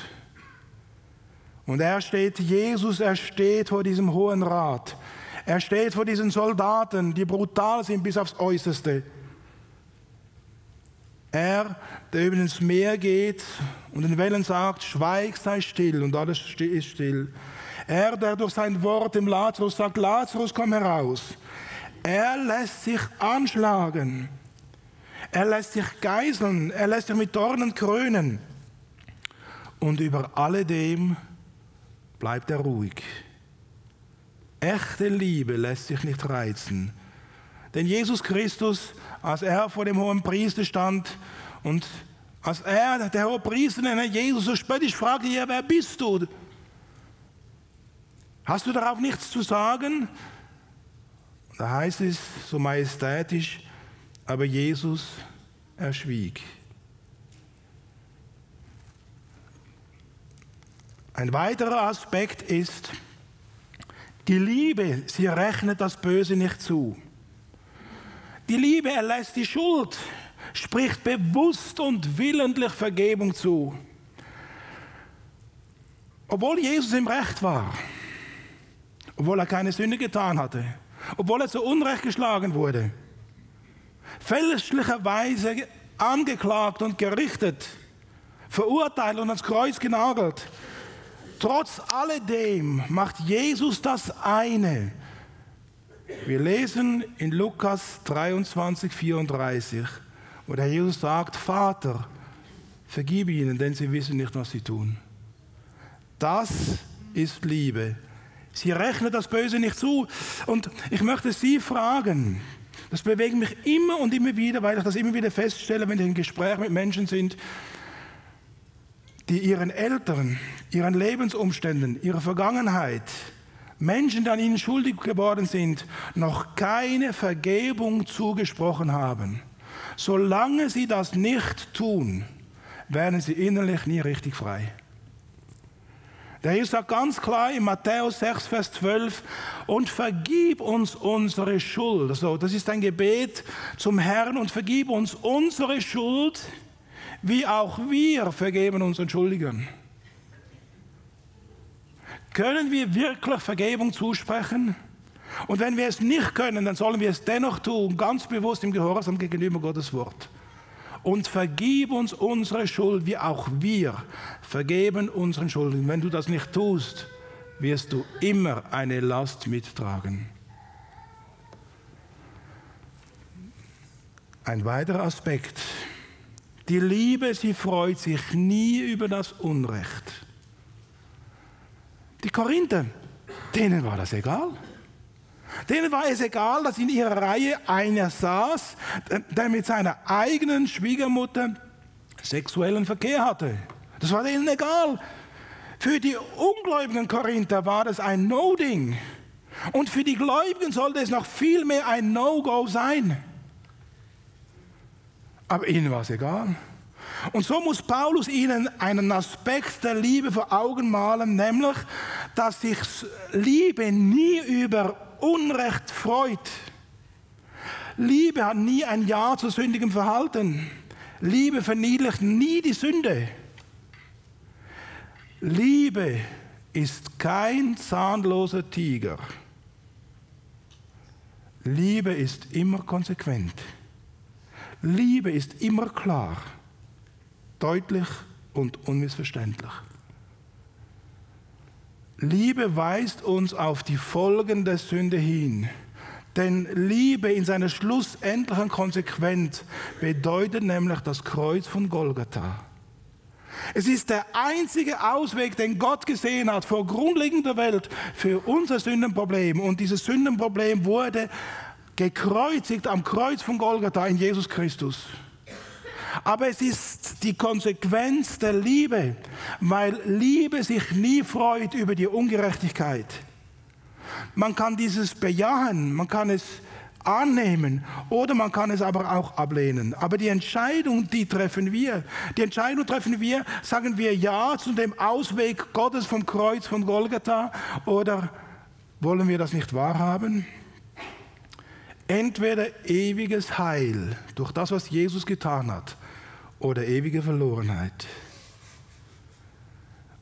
Und Jesus, er steht vor diesem Hohen Rat. Er steht vor diesen Soldaten, die brutal sind bis aufs Äußerste. Er, der über ins Meer geht und den Wellen sagt, schweig, sei still, und alles ist still. Er, der durch sein Wort dem Lazarus sagt, Lazarus, komm heraus. Er lässt sich anschlagen. Er lässt sich geißeln. Er lässt sich mit Dornen krönen. Und über alledem bleibt er ruhig. Echte Liebe lässt sich nicht reizen. Denn Jesus Christus, als er vor dem hohen Priester stand und als er, der hohe Priester, Jesus so spöttisch fragte, ja, wer bist du? Hast du darauf nichts zu sagen? Da heißt es so majestätisch, aber Jesus, er schwieg. Ein weiterer Aspekt ist, die Liebe, sie rechnet das Böse nicht zu. Die Liebe erlässt die Schuld, spricht bewusst und willentlich Vergebung zu. Obwohl Jesus im Recht war, obwohl er keine Sünde getan hatte, obwohl er zu Unrecht geschlagen wurde, fälschlicherweise angeklagt und gerichtet, verurteilt und ans Kreuz genagelt. Trotz alledem macht Jesus das eine. Wir lesen in Lukas 23, 34, wo der Jesus sagt, Vater, vergib ihnen, denn sie wissen nicht, was sie tun. Das ist Liebe. Sie rechnet das Böse nicht zu. Und ich möchte Sie fragen, das bewegt mich immer und immer wieder, weil ich das immer wieder feststelle, wenn ich in Gespräch mit Menschen sind, die ihren Eltern, ihren Lebensumständen, ihrer Vergangenheit, Menschen, die an ihnen schuldig geworden sind, noch keine Vergebung zugesprochen haben. Solange sie das nicht tun, werden sie innerlich nie richtig frei. Der Jesus sagt ganz klar in Matthäus 6, Vers 12, und vergib uns unsere Schuld. Also, das ist ein Gebet zum Herrn, und vergib uns unsere Schuld, wie auch wir vergeben unseren Schuldigern. Können wir wirklich Vergebung zusprechen? Und wenn wir es nicht können, dann sollen wir es dennoch tun, ganz bewusst im Gehorsam gegenüber Gottes Wort. Und vergib uns unsere Schuld, wie auch wir vergeben unseren Schuldigen. Wenn du das nicht tust, wirst du immer eine Last mittragen. Ein weiterer Aspekt. Die Liebe, sie freut sich nie über das Unrecht. Die Korinther, denen war das egal. Denen war es egal, dass in ihrer Reihe einer saß, der mit seiner eigenen Schwiegermutter sexuellen Verkehr hatte. Das war denen egal. Für die ungläubigen Korinther war das ein No-Ding. Und für die Gläubigen sollte es noch viel mehr ein No-Go sein. Aber ihnen war es egal. Und so muss Paulus ihnen einen Aspekt der Liebe vor Augen malen, nämlich, dass sich Liebe nie über Unrecht freut. Liebe hat nie ein Ja zu sündigem Verhalten. Liebe verniedlicht nie die Sünde. Liebe ist kein zahnloser Tiger. Liebe ist immer konsequent. Liebe ist immer klar, deutlich und unmissverständlich. Liebe weist uns auf die Folgen der Sünde hin. Denn Liebe in seiner schlussendlichen Konsequenz bedeutet nämlich das Kreuz von Golgatha. Es ist der einzige Ausweg, den Gott gesehen hat vor grundlegender Welt für unser Sündenproblem. Und dieses Sündenproblem wurde gekreuzigt am Kreuz von Golgatha in Jesus Christus. Aber es ist die Konsequenz der Liebe, weil Liebe sich nie freut über die Ungerechtigkeit. Man kann dieses bejahen, man kann es annehmen oder man kann es aber auch ablehnen. Aber die Entscheidung, die treffen wir. Die Entscheidung treffen wir, sagen wir Ja zu dem Ausweg Gottes vom Kreuz von Golgatha oder wollen wir das nicht wahrhaben? Entweder ewiges Heil durch das, was Jesus getan hat, oder ewige Verlorenheit.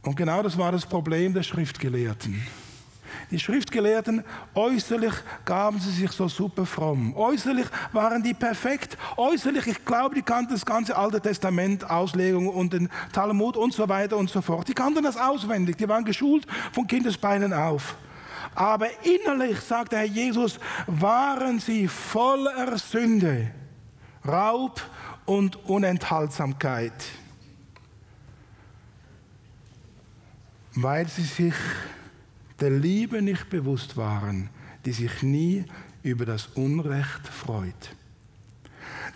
Und genau das war das Problem der Schriftgelehrten. Die Schriftgelehrten, äußerlich gaben sie sich so super fromm. Äußerlich waren die perfekt. Äußerlich, ich glaube, die kannten das ganze Alte Testament, Auslegung und den Talmud und so weiter und so fort. Die kannten das auswendig, die waren geschult von Kindesbeinen auf. Aber innerlich, sagt der Herr Jesus, waren sie voller Sünde, Raub und Unenthaltsamkeit, weil sie sich der Liebe nicht bewusst waren, die sich nie über das Unrecht freut.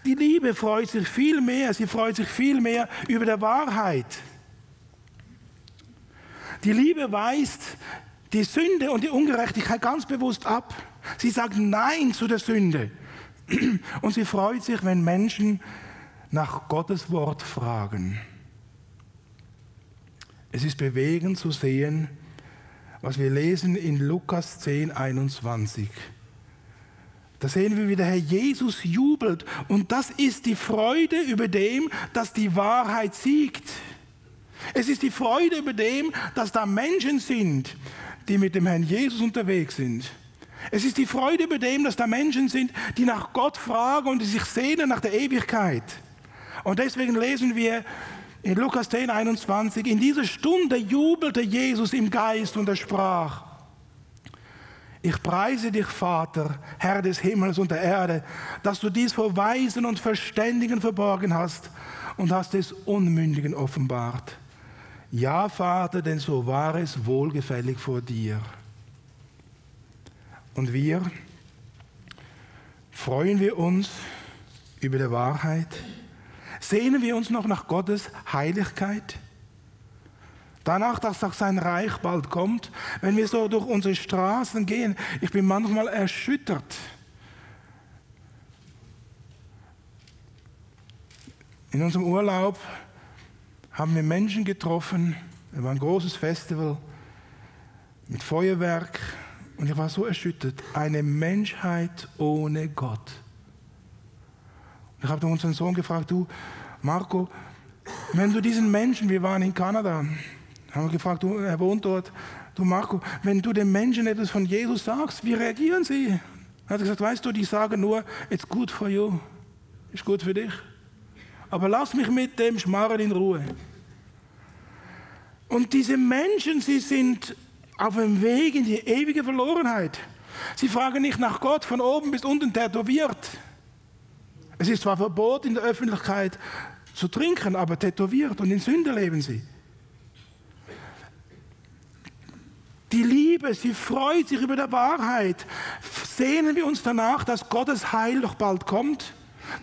Die Liebe freut sich viel mehr, sie freut sich viel mehr über die Wahrheit. Die Liebe weist die Sünde und die Ungerechtigkeit ganz bewusst ab. Sie sagt Nein zu der Sünde. Und sie freut sich, wenn Menschen nach Gottes Wort fragen. Es ist bewegend zu sehen, was wir lesen in Lukas 10, 21. Da sehen wir, wie der Herr Jesus jubelt. Und das ist die Freude über dem, dass die Wahrheit siegt. Es ist die Freude über dem, dass da Menschen sind, die mit dem Herrn Jesus unterwegs sind. Es ist die Freude über dem, dass da Menschen sind, die nach Gott fragen und die sich sehnen nach der Ewigkeit. Und deswegen lesen wir in Lukas 10, 21, in dieser Stunde jubelte Jesus im Geist und er sprach: Ich preise dich, Vater, Herr des Himmels und der Erde, dass du dies vor Weisen und Verständigen verborgen hast und hast es Unmündigen offenbart. Ja, Vater, denn so war es wohlgefällig vor dir. Und wir, freuen wir uns über die Wahrheit? Sehnen wir uns noch nach Gottes Heiligkeit? Danach, dass auch sein Reich bald kommt, wenn wir so durch unsere Straßen gehen, ich bin manchmal erschüttert. In unserem Urlaub haben wir Menschen getroffen, es war ein großes Festival mit Feuerwerk und ich war so erschüttert. Eine Menschheit ohne Gott. Ich habe unseren Sohn gefragt: Du, Marco, wenn du diesen Menschen, wir waren in Kanada, haben wir gefragt, er wohnt dort, du Marco, wenn du den Menschen etwas von Jesus sagst, wie reagieren sie? Er hat gesagt, weißt du, die sagen nur, it's good for you, ist gut für dich. Aber lass mich mit dem Schmarrn in Ruhe. Und diese Menschen, sie sind auf dem Weg in die ewige Verlorenheit. Sie fragen nicht nach Gott, von oben bis unten tätowiert. Es ist zwar verboten, in der Öffentlichkeit zu trinken, aber tätowiert und in Sünde leben sie. Die Liebe, sie freut sich über die Wahrheit. Sehnen wir uns danach, dass Gottes Heil doch bald kommt,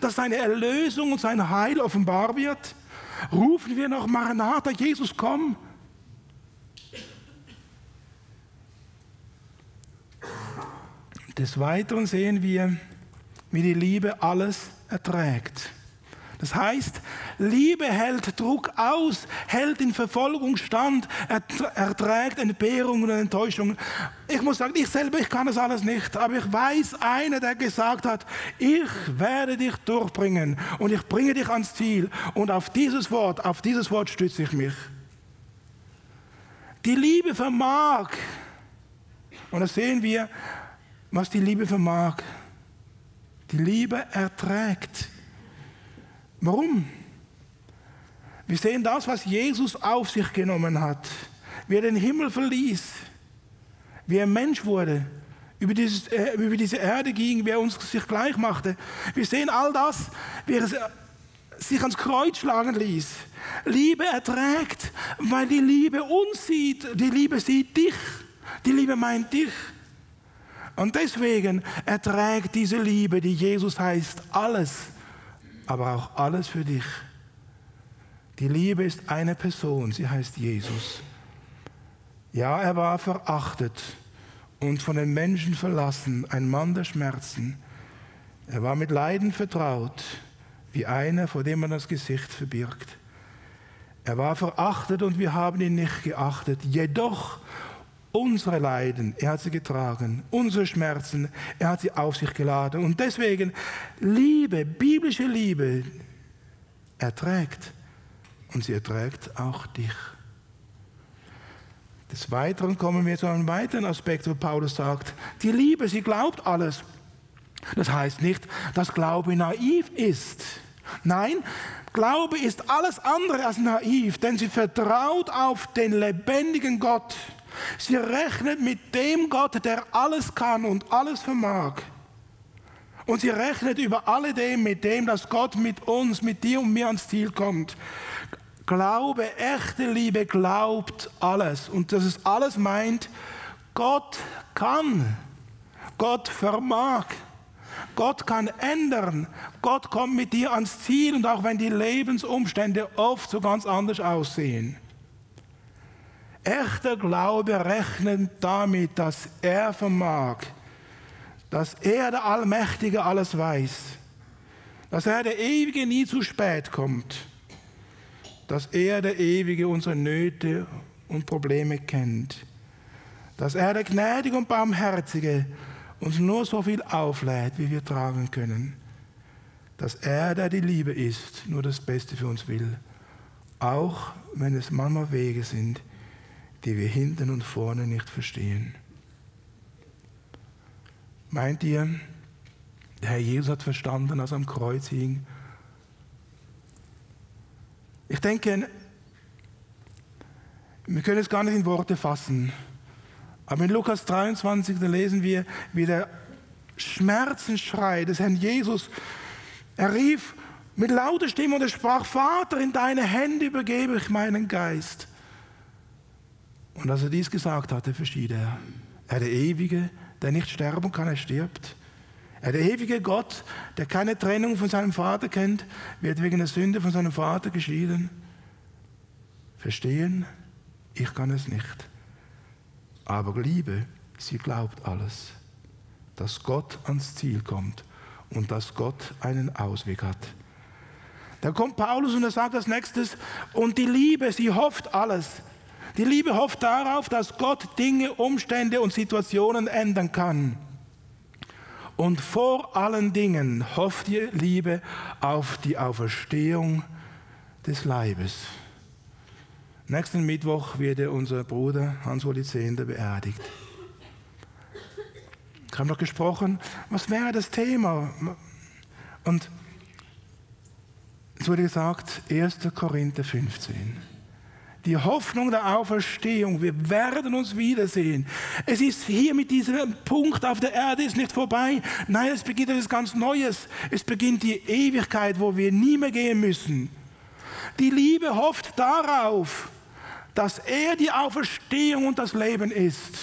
dass seine Erlösung und sein Heil offenbar wird? Rufen wir noch Maranatha, Jesus, komm. Des Weiteren sehen wir, wie die Liebe alles erträgt. Das heißt, Liebe hält Druck aus, hält in Verfolgung stand, erträgt Entbehrungen und Enttäuschungen. Ich muss sagen, ich selber, ich kann das alles nicht, aber ich weiß einer, der gesagt hat, ich werde dich durchbringen und ich bringe dich ans Ziel. Und auf dieses Wort stütze ich mich. Die Liebe vermag, und das sehen wir, was die Liebe vermag. Die Liebe erträgt. Warum? Wir sehen das, was Jesus auf sich genommen hat. Wie er den Himmel verließ, wie er Mensch wurde, über diese Erde ging, wie er uns sich gleich machte. Wir sehen all das, wie er sich ans Kreuz schlagen ließ. Liebe erträgt, weil die Liebe uns sieht. Die Liebe sieht dich. Die Liebe meint dich. Und deswegen erträgt diese Liebe, die Jesus heißt, alles, aber auch alles für dich. Die Liebe ist eine Person, sie heißt Jesus. Ja, er war verachtet und von den Menschen verlassen, ein Mann der Schmerzen. Er war mit Leiden vertraut, wie einer, vor dem man das Gesicht verbirgt. Er war verachtet und wir haben ihn nicht geachtet. Jedoch unsere Leiden, er hat sie getragen, unsere Schmerzen, er hat sie auf sich geladen. Und deswegen Liebe, biblische Liebe, erträgt. Und sie erträgt auch dich. Des Weiteren kommen wir zu einem weiteren Aspekt, wo Paulus sagt, die Liebe, sie glaubt alles. Das heißt nicht, dass Glaube naiv ist. Nein, Glaube ist alles andere als naiv, denn sie vertraut auf den lebendigen Gott. Sie rechnet mit dem Gott, der alles kann und alles vermag. Und sie rechnet über alledem mit dem, dass Gott mit uns, mit dir und mir ans Ziel kommt. Glaube, echte Liebe glaubt alles. Und dass es alles meint, Gott kann, Gott vermag, Gott kann ändern, Gott kommt mit dir ans Ziel. Und auch wenn die Lebensumstände oft so ganz anders aussehen. Echter Glaube rechnet damit, dass er vermag, dass er, der Allmächtige, alles weiß, dass er, der Ewige, nie zu spät kommt, dass er, der Ewige, unsere Nöte und Probleme kennt, dass er, der Gnädige und Barmherzige, uns nur so viel auflädt, wie wir tragen können, dass er, der die Liebe ist, nur das Beste für uns will, auch wenn es manchmal Wege sind, die wir hinten und vorne nicht verstehen. Meint ihr, der Herr Jesus hat verstanden, als er am Kreuz hing? Ich denke, wir können es gar nicht in Worte fassen. Aber in Lukas 23, da lesen wir, wie der Schmerzensschrei des Herrn Jesus, er rief mit lauter Stimme und er sprach, Vater, in deine Hände übergebe ich meinen Geist. Und als er dies gesagt hatte, verschied er. Er, der Ewige, der nicht sterben kann, er stirbt. Er, der ewige Gott, der keine Trennung von seinem Vater kennt, wird wegen der Sünde von seinem Vater geschieden. Verstehen? Ich kann es nicht. Aber Liebe, sie glaubt alles. Dass Gott ans Ziel kommt und dass Gott einen Ausweg hat. Da kommt Paulus und er sagt als nächstes, und die Liebe, sie hofft alles. Die Liebe hofft darauf, dass Gott Dinge, Umstände und Situationen ändern kann. Und vor allen Dingen hofft die Liebe auf die Auferstehung des Leibes. Nächsten Mittwoch wird unser Bruder Hans-Uli Zehnder beerdigt. Ich habe noch gesprochen, was wäre das Thema? Und es wurde gesagt, 1. Korinther 15. Die Hoffnung der Auferstehung, wir werden uns wiedersehen. Es ist hier mit diesem Punkt auf der Erde ist nicht vorbei. Nein, es beginnt etwas ganz Neues. Es beginnt die Ewigkeit, wo wir nie mehr gehen müssen. Die Liebe hofft darauf, dass er die Auferstehung und das Leben ist.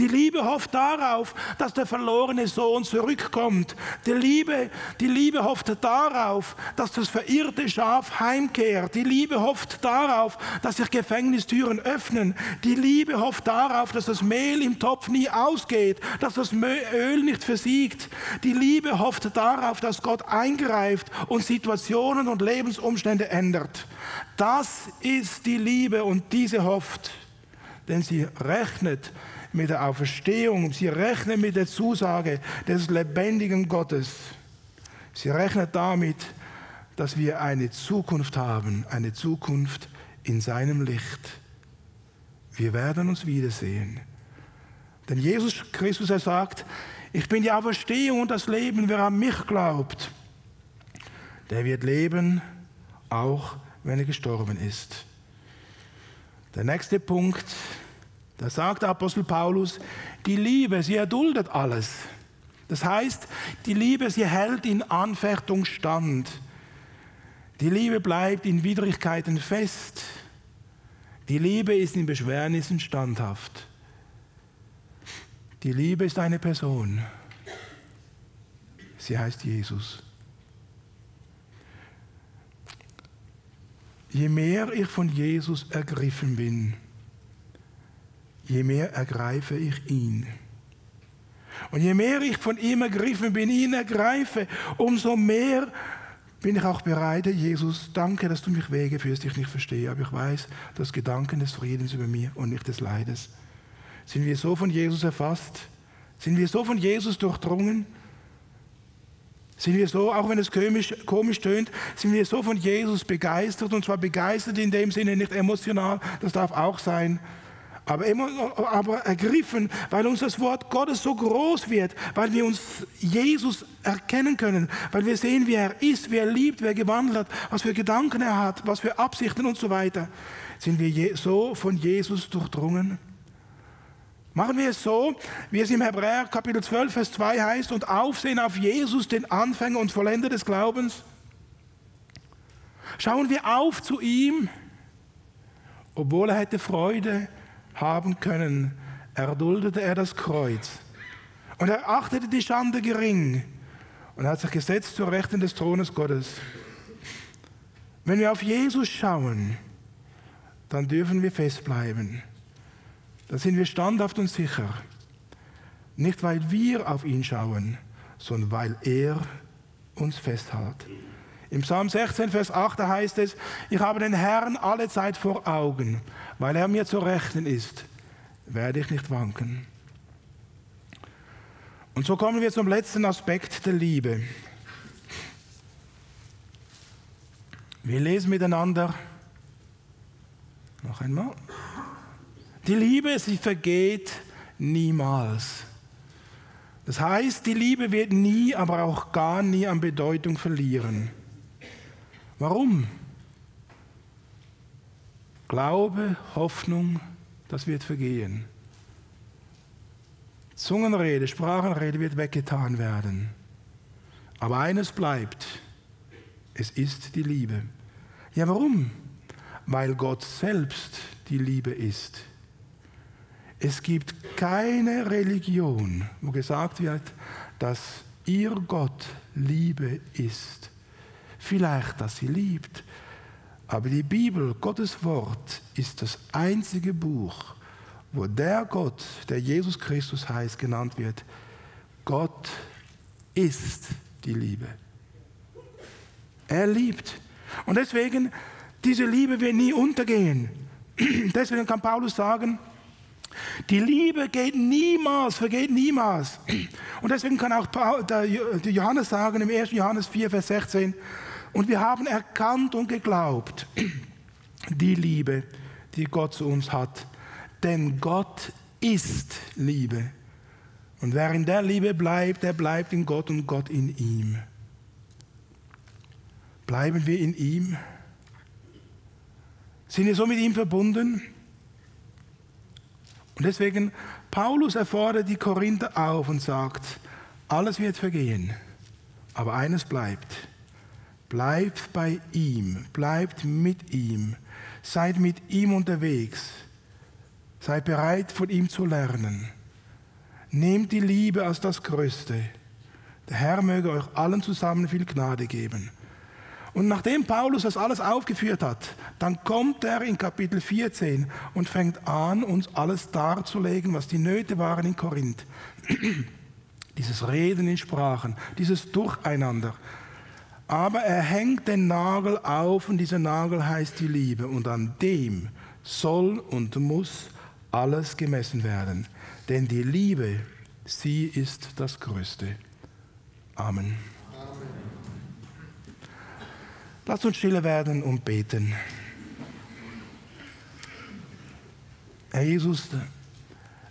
Die Liebe hofft darauf, dass der verlorene Sohn zurückkommt. Die Liebe hofft darauf, dass das verirrte Schaf heimkehrt. Die Liebe hofft darauf, dass sich Gefängnistüren öffnen. Die Liebe hofft darauf, dass das Mehl im Topf nie ausgeht, dass das Öl nicht versiegt. Die Liebe hofft darauf, dass Gott eingreift und Situationen und Lebensumstände ändert. Das ist die Liebe und diese hofft, denn sie rechnet mit der Auferstehung, sie rechnet mit der Zusage des lebendigen Gottes. Sie rechnet damit, dass wir eine Zukunft haben, eine Zukunft in seinem Licht. Wir werden uns wiedersehen. Denn Jesus Christus, er sagt, ich bin die Auferstehung und das Leben, wer an mich glaubt, der wird leben, auch wenn er gestorben ist. Der nächste Punkt, da sagt der Apostel Paulus, die Liebe, sie erduldet alles. Das heißt, die Liebe, sie hält in Anfechtung stand. Die Liebe bleibt in Widrigkeiten fest. Die Liebe ist in Beschwernissen standhaft. Die Liebe ist eine Person. Sie heißt Jesus. Je mehr ich von Jesus ergriffen bin, je mehr ergreife ich ihn. Und je mehr ich von ihm ergriffen bin, ihn ergreife, umso mehr bin ich auch bereit, Jesus, danke, dass du mich Wege führst, die ich nicht verstehe, aber ich weiß, du hast Gedanken des Friedens über mir und nicht des Leides. Sind wir so von Jesus erfasst? Sind wir so von Jesus durchdrungen? Sind wir so, auch wenn es komisch tönt, sind wir so von Jesus begeistert, und zwar begeistert in dem Sinne, nicht emotional, das darf auch sein, aber ergriffen, weil uns das Wort Gottes so groß wird, weil wir uns Jesus erkennen können, weil wir sehen, wie er ist, wie er liebt, wie er gewandelt hat, was für Gedanken er hat, was für Absichten und so weiter. Sind wir so von Jesus durchdrungen? Machen wir es so, wie es im Hebräer Kapitel 12, Vers 2 heißt, und aufsehen auf Jesus, den Anfänger und Vollender des Glaubens. Schauen wir auf zu ihm, obwohl er hätte Freude haben können, erduldete er das Kreuz und er achtete die Schande gering und hat sich gesetzt zur Rechten des Thrones Gottes. Wenn wir auf Jesus schauen, dann dürfen wir festbleiben. Da sind wir standhaft und sicher. Nicht, weil wir auf ihn schauen, sondern weil er uns festhält. Im Psalm 16, Vers 8, da heißt es, ich habe den Herrn alle Zeit vor Augen, weil er mir zur Rechten ist, werde ich nicht wanken. Und so kommen wir zum letzten Aspekt der Liebe. Wir lesen miteinander, noch einmal, die Liebe, sie vergeht niemals. Das heißt, die Liebe wird nie, aber auch gar nie an Bedeutung verlieren. Warum? Glaube, Hoffnung, das wird vergehen. Zungenrede, Sprachenrede wird weggetan werden. Aber eines bleibt, es ist die Liebe. Ja, warum? Weil Gott selbst die Liebe ist. Es gibt keine Religion, wo gesagt wird, dass ihr Gott Liebe ist. Vielleicht, dass sie liebt. Aber die Bibel, Gottes Wort, ist das einzige Buch, wo der Gott, der Jesus Christus heißt, genannt wird. Gott ist die Liebe. Er liebt. Und deswegen, diese Liebe wird nie untergehen. Deswegen kann Paulus sagen, die Liebe geht niemals, vergeht niemals. Und deswegen kann auch der Johannes sagen, im 1. Johannes 4, Vers 16, und wir haben erkannt und geglaubt, die Liebe, die Gott zu uns hat. Denn Gott ist Liebe. Und wer in der Liebe bleibt, der bleibt in Gott und Gott in ihm. Bleiben wir in ihm? Sind wir so mit ihm verbunden? Und deswegen, Paulus erfordert die Korinther auf und sagt, alles wird vergehen, aber eines bleibt. Bleibt bei ihm, bleibt mit ihm, seid mit ihm unterwegs, seid bereit, von ihm zu lernen. Nehmt die Liebe als das Größte. Der Herr möge euch allen zusammen viel Gnade geben. Und nachdem Paulus das alles aufgeführt hat, dann kommt er in Kapitel 14 und fängt an, uns alles darzulegen, was die Nöte waren in Korinth. Dieses Reden in Sprachen, dieses Durcheinander. Aber er hängt den Nagel auf und dieser Nagel heißt die Liebe. Und an dem soll und muss alles gemessen werden. Denn die Liebe, sie ist das Größte. Amen. Lasst uns stille werden und beten. Herr Jesus,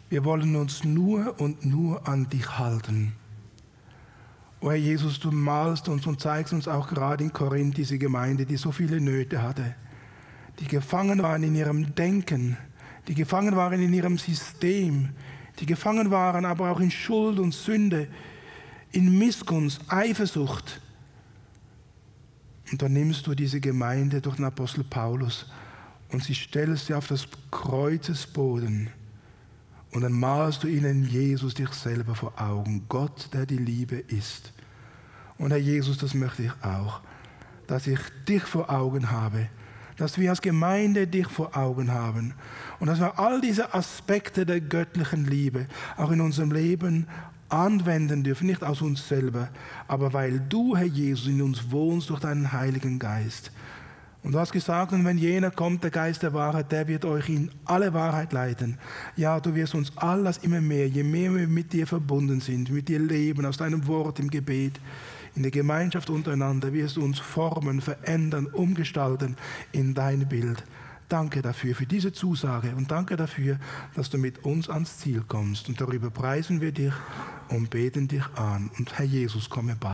wir wollen uns nur und nur an dich halten. O Herr Jesus, du malst uns und zeigst uns auch gerade in Korinth diese Gemeinde, die so viele Nöte hatte, die gefangen waren in ihrem Denken, die gefangen waren in ihrem System, die gefangen waren aber auch in Schuld und Sünde, in Missgunst, Eifersucht. Und dann nimmst du diese Gemeinde durch den Apostel Paulus und sie stellst sie auf das Kreuzesboden. Und dann malst du ihnen Jesus dich selber vor Augen, Gott, der die Liebe ist. Und Herr Jesus, das möchte ich auch, dass ich dich vor Augen habe, dass wir als Gemeinde dich vor Augen haben und dass wir all diese Aspekte der göttlichen Liebe auch in unserem Leben anwenden dürfen, nicht aus uns selber, aber weil du, Herr Jesus, in uns wohnst durch deinen Heiligen Geist. Und du hast gesagt, und wenn jener kommt, der Geist der Wahrheit, der wird euch in alle Wahrheit leiten. Ja, du wirst uns alles immer mehr, je mehr wir mit dir verbunden sind, mit dir leben, aus deinem Wort im Gebet, in der Gemeinschaft untereinander, wirst du uns formen, verändern, umgestalten in dein Bild. Danke dafür, für diese Zusage und danke dafür, dass du mit uns ans Ziel kommst. Und darüber preisen wir dich und beten dich an. Und Herr Jesus, komme bald.